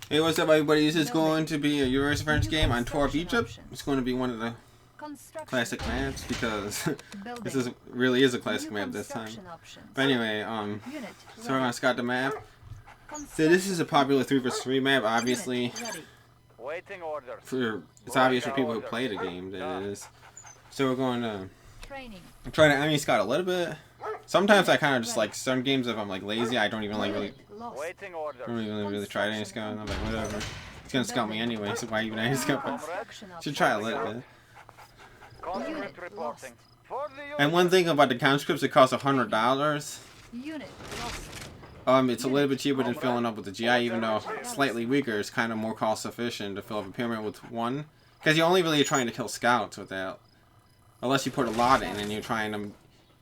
Hey, what's up, everybody? This is going to be a Euros French game on Tour of Egypt. It's going to be one of the classic maps because this really is a classic map this time. But anyway, so we're gonna scout the map. So this is a popular 3 vs 3 map, obviously. It's obvious for people who play the game that it is. So we're going to try to enemy scout a little bit. Sometimes I kind of just like some games if I'm like lazy, I don't even like really try to enemy scout. I'm like whatever, it's gonna scout me anyway, so why even enemy scout? But should try a little bit. And one thing about the conscripts, it costs $100. It's a little bit cheaper than filling up with the GI, even though slightly weaker. It's kind of more cost efficient to fill up a pyramid with one, because you're only really trying to kill scouts with that, unless you put a lot in and you're trying to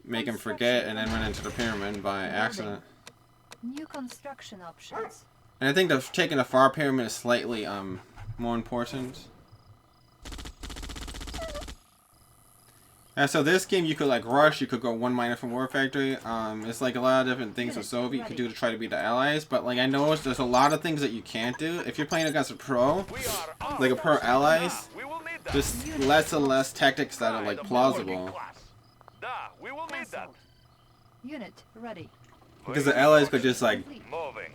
make them forget and then run into the pyramid by accident. New construction options. And I think that taking a far pyramid is slightly more important. And so this game you could like rush, you could go 1 miner from War Factory. It's like a lot of different things with Soviet you could do to try to beat the Allies, but like I noticed there's a lot of things that you can't do. If you're playing against a pro, like a pro Allies, there's less and less tactics that are like plausible. Unit ready. Because the Allies could just like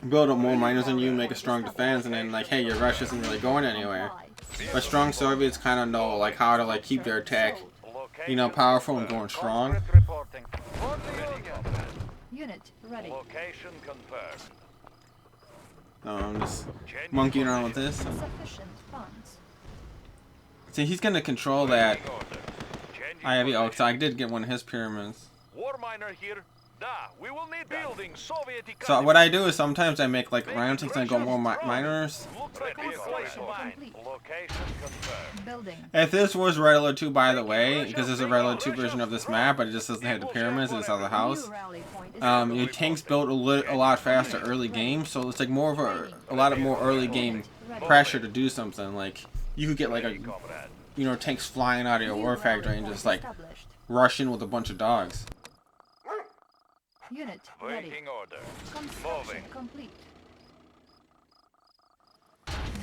build up more miners than you, make a strong defense, and then like, hey, your rush isn't really going anywhere. But strong Soviets kind of know like how to like keep their attack, you know, powerful and going strong. Unit ready. I'm just monkeying around with this. See, he's gonna control that. Oh, so I did get one of his pyramids. War miner here. We will need building Soviet economy. So what I do is sometimes I make like round things and go more miners. If this was RA2, by the way, because there's a RA2 version of this map, but it just doesn't have the pyramids, it's out of the house. Your tanks build a lot faster early game, so it's like more of a lot of more early game pressure to do something. Like you could get like a, you know, tanks flying out of your war factory and just like rush in with a bunch of dogs. Unit ready. Order. Construction complete.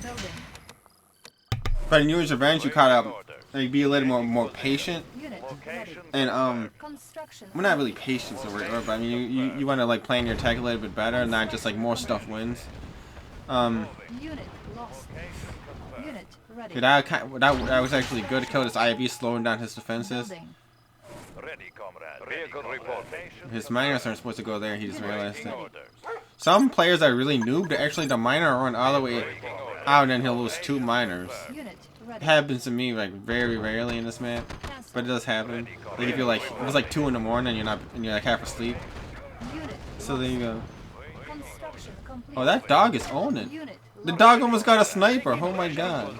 Building. But in Euros Revenge, you kind of like be a little more patient. Unit ready. And Construction. we're not really patient, so but I mean you want to like plan your attack a little bit better, not just like more stuff wins. Unit lost. Unit ready. That was actually good to kill this IV, slowing down his defenses. Building. Ready, comrade. Vehicle reporting. His miners aren't supposed to go there. He just realized it. Some players are really noob. Actually, the miner run all the way out, and he'll lose 2 miners. It happens to me like very rarely in this map, but it does happen. Like if you're like, it was like 2 in the morning, and you're like half asleep. So there you go. Oh, that dog is owning. The dog almost got a sniper. Oh my god.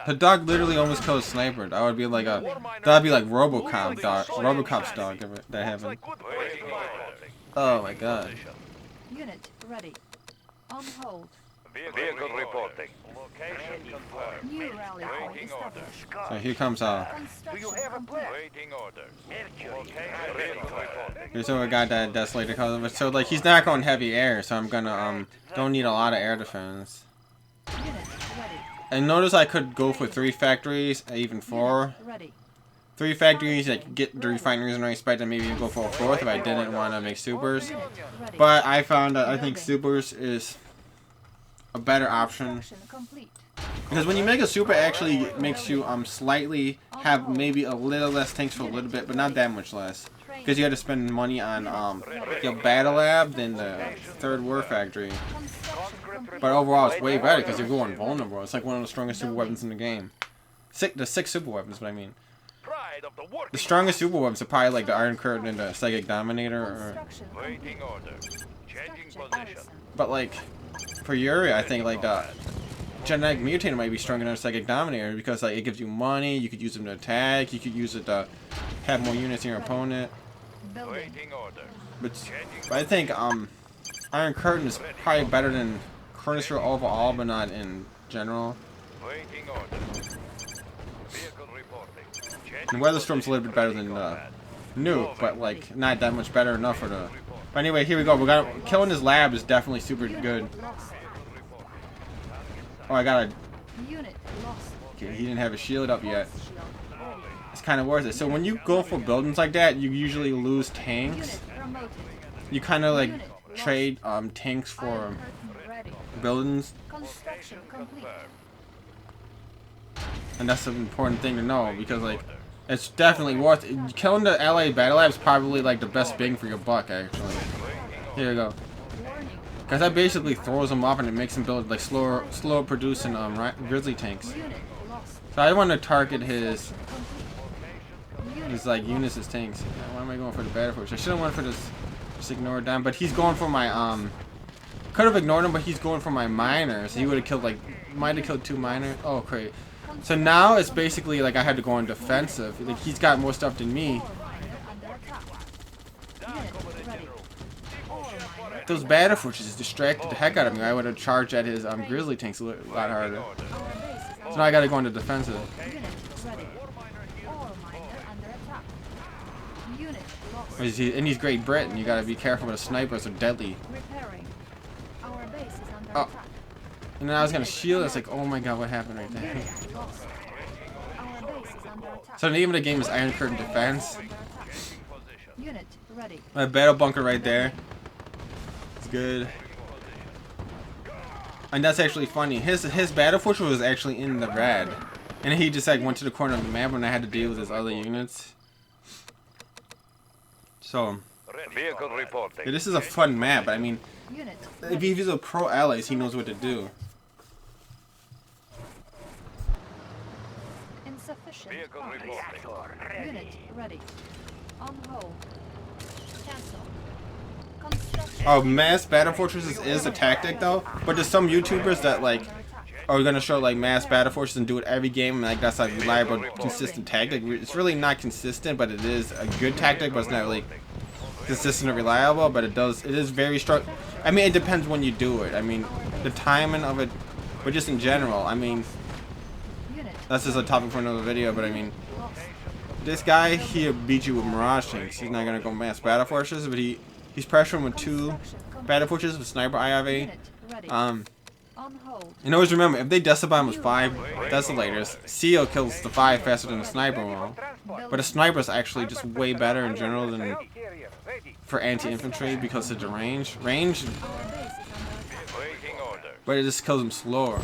The dog literally almost killed a sniper. That would be like that'd be like RoboCop dog, RoboCop's dog if that happened. Oh my god. Unit ready. On hold. Vehicle reporting. Location confirmed. New rally point established. So here comes Waiting orders. Here's our guy that desolated color. So like he's not going heavy air, so I'm gonna don't need a lot of air defense. Unit ready. And notice I could go for 3 factories, even 4. 3 factories, like get the refineries in the right spot, and maybe even go for a 4th if I didn't want to make supers. But I found that I think supers is a better option. Because when you make a super, it actually makes you slightly have maybe a little less tanks for a little bit, but not that much less. Because you had to spend money on your battle lab than the 3rd war factory. But overall, it's way better because you're going vulnerable. It's like one of the strongest super weapons in the game. The 6 super weapons, but I mean. The strongest super weapons are probably like the Iron Curtain and the Psychic Dominator. But like, for Yuri, I think like the Genetic Mutator might be stronger than the Psychic Dominator because like it gives you money, you could use them to attack, you could use it to have more units in your opponent. But I think Iron Curtain is probably better than Curtis overall, but not in general. And Weatherstorm's a little bit better than Nuke, but like not that much better enough for the. But anyway, here we go. Killing his lab is definitely super good. Oh, I got a. Unit lost. Okay, he didn't have a shield up yet. Pulse shield ready. It's kind of worth it. So when you go for buildings like that, you usually lose tanks. Unit promoted. You kind of like Unit lost. trade tanks for Iron curtain ready. buildings, Construction complete. and that's an important thing to know because like it's definitely worth it. Killing the LA Battle Lab is probably like the best bang for your buck actually. Here you go. Warning. Because that basically throws them off and it makes them build like slower producing grizzly tanks. Unit lost. So I want to target his Unit like Eunice's tanks. Why am I going for the battle force? I should have went for this. Just ignore them. But he's going for my could have ignored him, but he's going for my miners. He would have killed like might have killed 2 miners. Oh great. So now it's basically like I had to go on defensive. Like he's got more stuff than me. ore miner under attack. Unit ready. Ore miner. Those battle forces distracted the heck out of me. I would have charged at his grizzly tanks a lot harder. Our base is So under now I got to go into defensive. Unit ready. Ore miner under attack. Unit lost. And he's Great Britain. You got to be careful with the snipers. Are deadly. Repairing. Our base is under Oh. attack. And then I was gonna shield. It's like, oh my god, what happened right there? Unit lost. Our base is under attack. So the name of the game is Iron Curtain Defense. Under attack. Unit ready. My battle bunker right there. It's good. And that's actually funny. His battle fortress was actually in the red, and he just like went to the corner of the map when I had to deal with his other units. So Vehicle reporting. yeah, this is a fun map. But I mean, Unit if he's a pro allies, he knows what to do. insufficient. Vehicle funds. reporting. Unit ready. On hold. Cancel. Construction. Oh, mass battle fortresses is a tactic though, but there's some YouTubers that like Under attack. are gonna show like mass battle forces and do it every game, and like that's a reliable, consistent tactic. It's really not consistent, but it is a good tactic, but it's not really consistent or reliable. But it is very strong. I mean, it depends when you do it. I mean, the timing of it, but just in general. I mean, Unit that's just a topic for another video. But I mean, lost. this guy he'll beat you with mirage tanks. He's not gonna go mass battle forces, but he's pressuring with 2 Construction complete. battle forces with sniper IRA. Unit ready. Um. On hold. And always remember, if they decibomb with 5 desolators, Seal kills the 5 faster than the sniper will. But a sniper is actually just way better in general than for anti-infantry because of the range. Range, Our base is under attack. Waiting order. but it just kills him slower.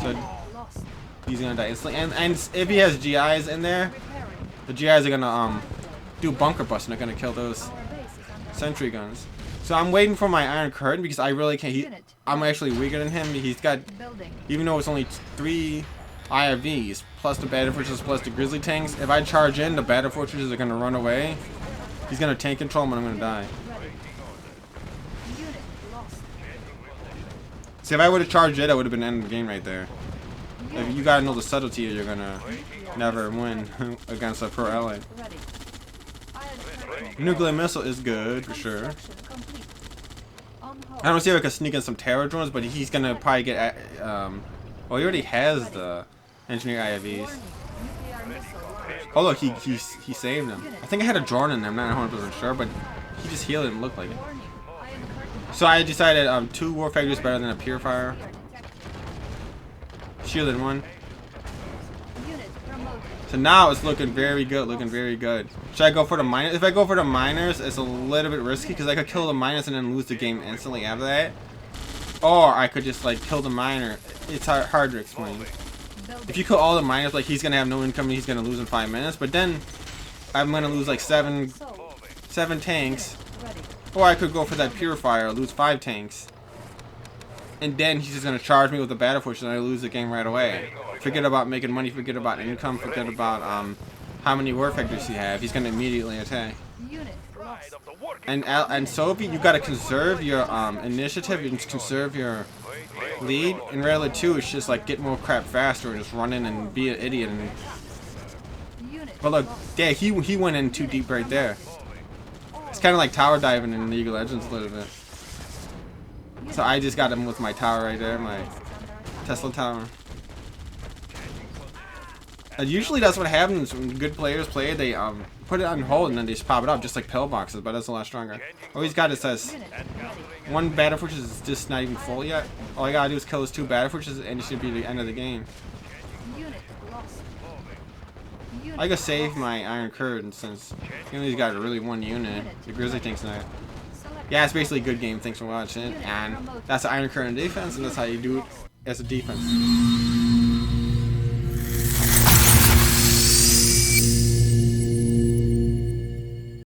So Lost. he's gonna die instantly. And if he has GIs in there, Repairing. the GIs are gonna do bunker bust and they're gonna kill those Our base is under sentry guns. So I'm waiting for my Iron Curtain because I really can't. I'm actually weaker than him. He's got, building. even though it's only 3 IRVs plus the battle fortresses plus the grizzly tanks. If I charge in, the battle fortresses are gonna run away. He's gonna tank control him and I'm gonna die. Ready. Unit lost. See, if I would have charged it, I would have been ending the game right there. If you gotta know the subtlety, or you're gonna never win against a pro ally. Ready. Iron curtain. Nuclear missile is good for sure. Construction complete. On hold. I don't see if I can sneak in some terror drones, but he's gonna probably get. Well, he already has the engineer IFVs. Warning. Nuclear missile launched. Oh look, he saved them. I think I had a drone in there. I'm not 100% sure, but he just healed it and looked like it. Warning. Iron curtain. So I decided 2 war factories better than a purifier. Shielded 1. Unit promoted. So now it's looking very good, looking very good. Should I go for the miners? If I go for the miners, it's a little bit risky because I could kill the miners and then lose the game instantly after that. Or I could just like kill the miner. It's hard to explain. Building. If you kill all the miners, like he's gonna have no income and he's gonna lose in 5 minutes. But then I'm gonna lose like 7 Sold. tanks. Ready. Or I could go for that purifier, lose 5 tanks. And then he's just gonna charge me with the battle force and I lose the game right away. Forget about making money, forget about income, forget about how many war factories you have. He's gonna immediately attack. Unit lost. And Soviet, you gotta conserve your initiative and conserve your lead. In RA2, it's just like get more crap faster and just run in and be an idiot. And, Unit but look, lost. yeah, he went in too deep right there. It's kind of like tower diving in League of Legends a little bit. So I just got him with my tower right there, my Tesla tower. Usually that's what happens when good players play. They put it on hold and then they just pop it up, just like pillboxes, but that's a lot stronger. All he's got is says one battle fortress is just not even full yet. All I gotta do is kill those 2 battle fortresses and it should be the end of the game. Unit lost. Unit I could save my Iron Curtain since he only got really 1 unit. The Grizzly Tank's not. select. Yeah, it's basically a good game. Thanks for watching. And that's the Iron Curtain defense, and that's how you do it as a defense.